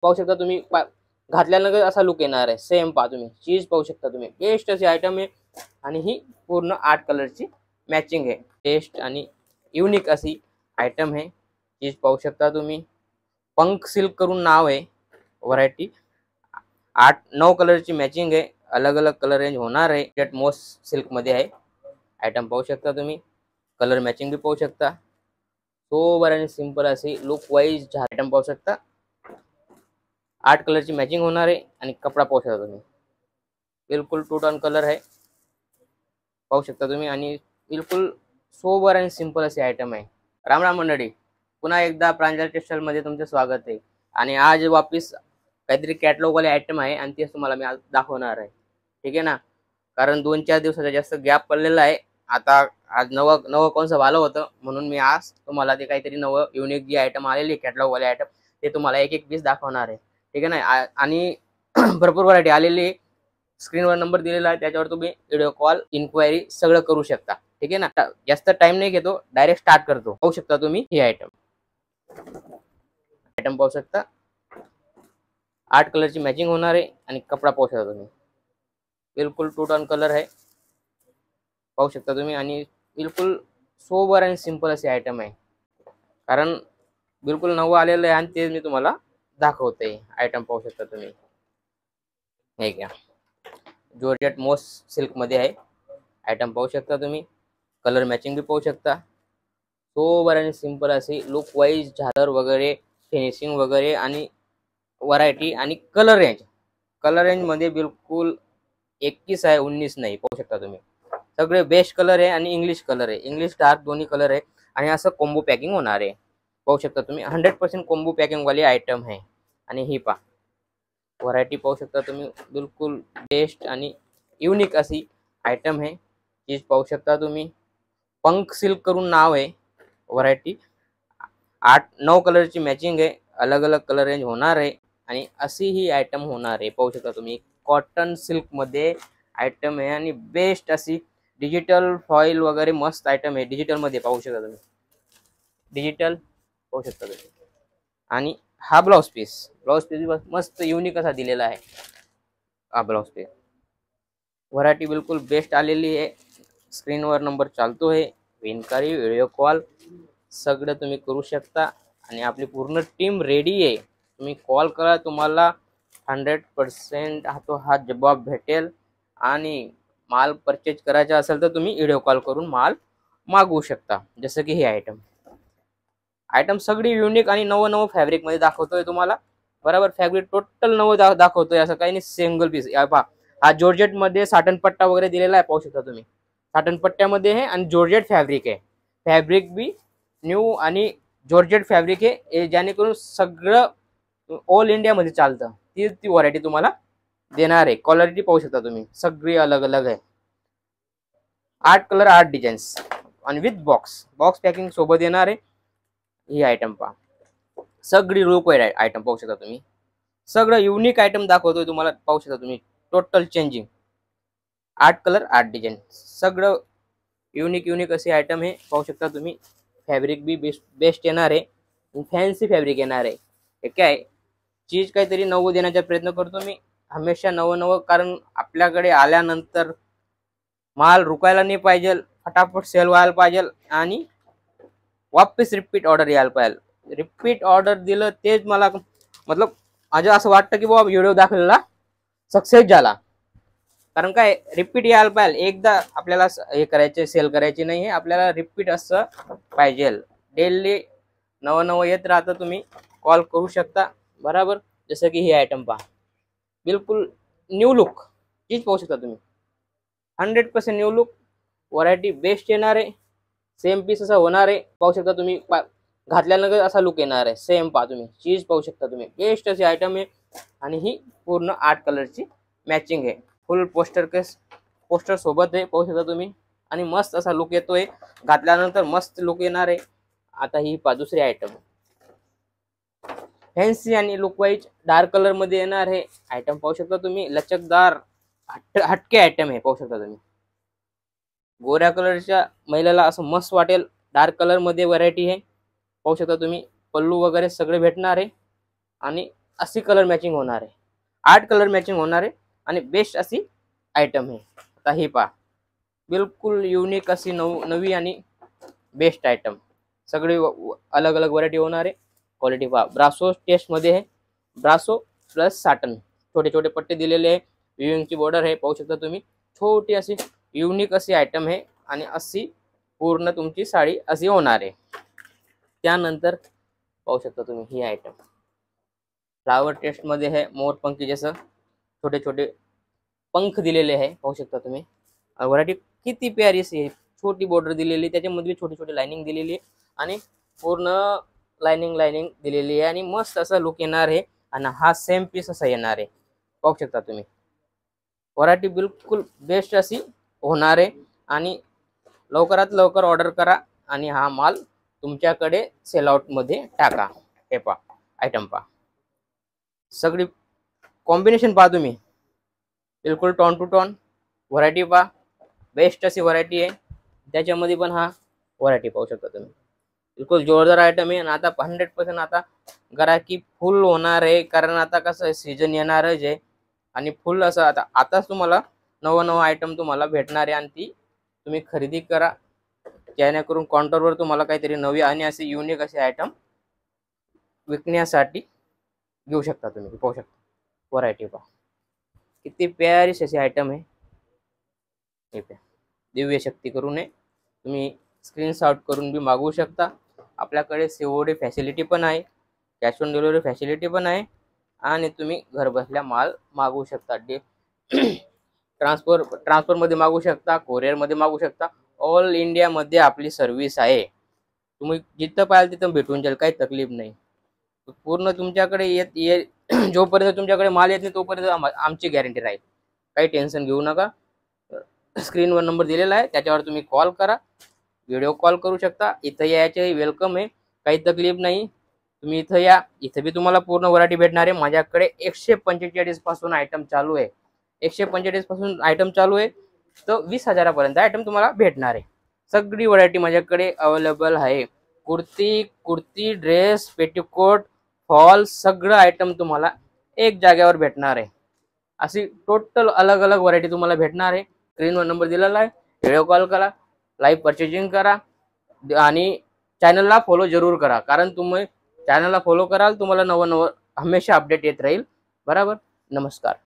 पाहू शकता तुम्ही, घातल्यानंतर असा लुक येणार आहे. सेम पहा तुम्ही, चीज पाहू शकता तुम्ही, बेस्ट अशी आयटम आहे. आणि ही पूर्ण 8 कलरची मॅचिंग आहे. बेस्ट आणि युनिक अशी आयटम आहे. चीज पाहू शकता तुम्ही, पंख सिल्क करून नाव आहे. व्हरायटी 8-9 कलरची मॅचिंग आहे. अलग अलग कलर रेंज होणार आहे. जट मोस्ट सिल्क मध्ये आहे. आयटम पाहू शकता तुम्ही, कलर मॅचिंग भी पाहू शकता. सोबर आणि सिंपल अशी लुक वाईज आयटम पाहू शकता. 8 कलरची मॅचिंग होणार आहे. आणि कपडा पाहू शकता तुम्ही, बिलकुल 2 टोन कलर आहे पाहू शकता तुम्ही. आणि बिलकुल सोबर आणि सिंपल अशी आयटम आहे. राम राम मंडळी, पुन्हा एकदा प्रांजल टेक्सटाईल मध्ये तुमचे स्वागत आहे. आणि आज वापिस काहीतरी कॅटलॉग वाले आयटम आहे आणि तेच तुम्हाला मी आज दाखवणार आहे. ठीक आहे ना, कारण 2-4 दिवसाचा जास्त गॅप पडलेला आहे. आता आज नवं कॉन्सेप्ट आलं होतं, म्हणून मी आज तुम्हाला ते काहीतरी नवं युनिक जी आयटम आलेली कॅटलॉग वाले आयटम ते तुम्हाला एक पीस दाखवणार आहे. ठीक आहे ना. आणि भरपूर व्हरायटी आलेली आहे. स्क्रीनवर नंबर दिलेला आहे, त्याच्यावर तुम्ही व्हिडिओ कॉल, इन्क्वायरी सगळं करू शकता. ठीक आहे ना. जास्त टाइम नाही घेतो, डायरेक्ट स्टार्ट करतो. पाहू शकता तुम्ही ही आयटम पाहू शकता. 8 कलरची मॅचिंग होणार आहे. आणि कपडा पाहू शकता तुम्ही, बिलकुल 2 टोन कलर आहे पाहू शकता तुम्ही. आणि बिलकुल सोबर आणि सिंपल अशी आयटम आहे, कारण बिलकुल नवं आलेलं आहे आणि ते मी तुम्हाला दाखवते. आयटम पाहू शकता तुम्ही, हे घ्या, जॉर्जेट मोस्ट सिल्क मध्ये आहे. आयटम पाहू शकता तुम्ही, कलर मॅचिंग भी पाहू शकता. सोबर आणि सिंपल अशी लुक वाईज झालर वगैरे, फिनिशिंग वगैरे आणि व्हरायटी आणि कलर रेंज मध्ये बिलकुल 21 आहे, 19 नाही. पाहू शकता तुम्ही, सगळे बेस्ट कलर आहे आणि इंग्लिश कलर आहे, इंग्लिश डार्क दोन्ही कलर आहे. आणि असं कॉम्बो पॅकिंग होणार आहे. पाहू शकता तुम्ही, 100% कॉम्बो पॅकिंग वाली आयटम आहे. आणि ही पहा व्हरायटी पाहू शकता तुम्ही, बिलकुल बेस्ट आणि युनिक अशी आयटम आहे. चीज पाहू शकता तुम्ही, पंख सिल्क करून नाव आहे. व्हरायटी 8-9 कलरची मॅचिंग आहे. अलग अलग कलर रेंज होणार आहे. आणि अशी ही आयटम होणार आहे. पाहू शकता तुम्ही, कॉटन सिल्क मध्ये आयटम आहे. आणि बेस्ट अशी डिजिटल फॉईल वगैरे मस्त आयटम आहे. डिजिटल मध्ये पाहू शकता तुम्ही, डिजिटल पाहू शकता तुम्ही. आणि हा ब्लाउज पीस मस्त युनिक असा दिलेला आहे. हा ब्लाउज पीस व्हरायटी बिलकुल बेस्ट आलेली आहे. स्क्रीनवर नंबर चालतो आहे, इन्क्वायरी, व्हिडिओ कॉल सगळं तुम्ही करू शकता. आणि आपली पूर्ण टीम रेडी आहे. तुम्ही कॉल करा, तुम्हाला 100% हातोहात जवाब भेटेल. आणि माल परचेज करायचा असेल तर तुम्ही व्हिडिओ कॉल करून माल मागवू शकता. जसं की हे आयटम सगळी युनिक आणि नवं फॅब्रिक मध्ये दाखवतोय तुम्हाला. बरोबर, फॅब्रिक टोटल नवं दाखवतोय, असं काही नाही. सिंगल पीस पहा, हा जॉर्जेट मध्ये साटन पट्टा वगैरे दिलेला आहे. पाहू शकता तुम्ही, साटन पट्ट्यामध्ये आहे आणि जॉर्जेट फॅब्रिक आहे. फॅब्रिक बी न्यू आणि जॉर्जेट फॅब्रिक आहे, जेणेकरून सगळं ऑल इंडिया मध्ये चालतं. ती व्हरायटी तुम्हाला देणार आहे. क्वालिटी पाहू शकता तुम्ही, सगळी अलग अलग आहे. 8 कलर, 8 डिझाईन्स आणि विथ बॉक्स पॅकिंग सोबत येणार आहे. ही आयटम पहा, सगळी लुक वाईज आयटम पाहू शकता तुम्ही. सगळं युनिक आयटम दाखवतोय तुम्हाला. पाहू शकता तुम्ही, टोटल चेंजिंग 8 कलर, 8 डिझाईन, सगळं युनिक अशी आयटम आहे. पाहू शकता तुम्ही, फॅब्रिक बी बेस्ट येणार आहे, फॅन्सी फॅब्रिक येणार आहे. हे काय चीज काहीतरी नवं देण्याचा प्रयत्न करतो मी हमेशा, नवं, कारण आपल्याकडे आल्यानंतर माल रुकायला नाही पाहिजे, फटाफट सेल व्हायला पाहिजे आणि वापस रिपीट ऑर्डर यायला पाहिजे. रिपीट ऑर्डर दिलं तेच मला मतलब माझं असं वाटतं की बाबा व्हिडिओ दाखवलेला सक्सेस झाला. कारण काय, रिपीट यायला पाहिजे. एकदा आपल्याला हे करायचे, सेल करायचे नाही, हे आपल्याला रिपीट असं पाहिजे. डेली नवं येत राहतं. तुम्ही कॉल करू शकता. बरोबर, जसं की ही आयटम पहा, बिलकुल न्यू लुक चीज पाहू शकता तुम्ही, 100% न्यू लुक. व्हरायटी बेस्ट येणार आहे. सेम पीस असं होणार आहे. पाहू शकता तुम्ही, घातल्यानंतर असा लुक येणार आहे. सेम पहा तुम्ही, चीज पाहू शकता तुम्ही, बेस्ट अशी आयटम आहे. आणि ही पूर्ण 8 कलरची मॅचिंग आहे. फुल पोस्टर सोबत आहे. पाहू शकता तुम्ही. आणि मस्त असा लुक येतोय, घातल्यानंतर मस्त लुक येणार आहे. आता ही पहा दुसरी आयटम, फॅन्सी आणि लुक वाईज डार्क कलर मध्ये येणार आहे. आयटम पाहू शकता तुम्ही, लचकदार हटके आयटम आहे. पाहू शकता तुम्ही, गोऱ्या कलरच्या महिलेला असं मस्त वाटेल. डार्क कलर मध्ये व्हरायटी आहे. पाहू शकता तुम्ही, पल्लू वगैरे सगळे भेटणार आहे. आणि अशी कलर मॅचिंग होणार आहे, 8 कलर मॅचिंग होणार आहे आणि बेस्ट अशी आयटम आहे. आता हे पहा, बिलकुल युनिक अशी नवी आणि बेस्ट आयटम, सगळी अलग अलग व्हरायटी होणार आहे. क्वालिटी पहा, ब्रासो टेस्टमध्ये आहे, ब्रासो प्लस साटन, छोटे छोटे पट्टे दिलेले आहे, विविंगची बॉर्डर आहे, पाहू शकता तुम्ही. छोटी अशी युनिक अशी आयटम आहे आणि अशी पूर्ण तुमची साडी अशी होणार आहे. त्यानंतर पाहू शकता तुम्ही ही आयटम फ्लावर टेस्टमध्ये आहे, मोरपंखी जसं छोटे छोटे पंख दिलेले आहे, पाहू शकता तुम्ही. व्हरायटी किती प्यारी अशी आहे, छोटी बॉर्डर दिलेली, त्याच्यामध्ये छोटी छोटी लाइनिंग दिलेली आहे आणि पूर्ण लाइनिंग दिलेली आहे आणि मस्त असा लुक येणार आहे. आणि हा सेम पीस असा येणार आहे, पाहू शकता तुम्ही. व्हरायटी बिलकुल बेस्ट अशी होणार आहे आणि लवकरात लवकर ऑर्डर करा आणि हा माल तुमच्याकडे सेल आउटमध्ये टाका. हे पहा आयटम, पहा सगळी कॉम्बिनेशन पहा तुम्ही, बिलकुल टॉन टू टॉन व्हरायटी पहा, बेस्ट अशी व्हरायटी आहे. त्याच्यामध्ये पण हा व्हरायटी पाहू शकता तुम्ही, बिलकुल जोरदार आयटम आहे. आणि आता 100% आता गिराकी फुल होणार आहे, कारण आता कसं आहे सीजन येणारच आहे आणि फुल असं आताच तुम्हाला नवं आयटम तुम्हाला भेटणार आहे आणि ती तुम्ही खरेदी करा, जेणेकरून काउंटरवर तुम्हाला काहीतरी नवी आणि असे युनिक असे आयटम विकण्यासाठी घेऊ शकता तुम्ही. पाहू शकता व्हरायटी पहा, किती प्यारी अशी आयटम आहे. हे पहा, दिव्य शक्ती करून आहे, तुम्ही स्क्रीनशॉट करून बी मागवू शकता. आपल्याकडे सीओडी फॅसिलिटी पण आहे, कॅश ऑन डिलिव्हरी फॅसिलिटी पण आहे आणि तुम्ही घरबसल्या माल मागवू शकता. ट्रान्सफरमध्ये मागवू शकता, कोरिअरमध्ये मागवू शकता. ऑल इंडियामध्ये आपली सर्व्हिस आहे, तुम्ही जिथं पाहिजे तिथं भेटून जाईल, काही तकलीफ नाही. पूर्ण तुमच्याकडे जोपर्यंत तुमच्याकडे माल येत नाही तोपर्यंत आमची गॅरंटी राहील, काही टेन्शन घेऊ नका. स्क्रीनवर नंबर दिलेला आहे, त्याच्यावर तुम्ही कॉल करा, व्हिडिओ कॉल करू शकता. इथं यायचे वेलकम आहे, काही तकलीफ नाही. तुम्ही इथं या, इथं बी तुम्हाला पूर्ण व्हरायटी भेटणार आहे. माझ्याकडे 145 पासून आयटम चालू आहे, 145 पासून आयटम चालू आहे, तर 20,000पर्यंत आयटम तुम्हाला भेटणार आहे. सगळी व्हरायटी माझ्याकडे अवेलेबल आहे. कुर्ती, ड्रेस, पेटीकोट, फॉल, सगळं आयटम तुम्हाला एक जागेवर भेटणार आहे. अशी टोटल अलग अलग व्हरायटी तुम्हाला भेटणार आहे. स्क्रीनवर नंबर दिलेला आहे, व्हिडिओ कॉल करा, लाईव्ह परचेजिंग करा आणि चॅनलला फॉलो जरूर करा, कारण तुम्ही चॅनलला फॉलो कराल तुम्हाला नवं हमेशा अपडेट येत राहील. बरोबर. नमस्कार.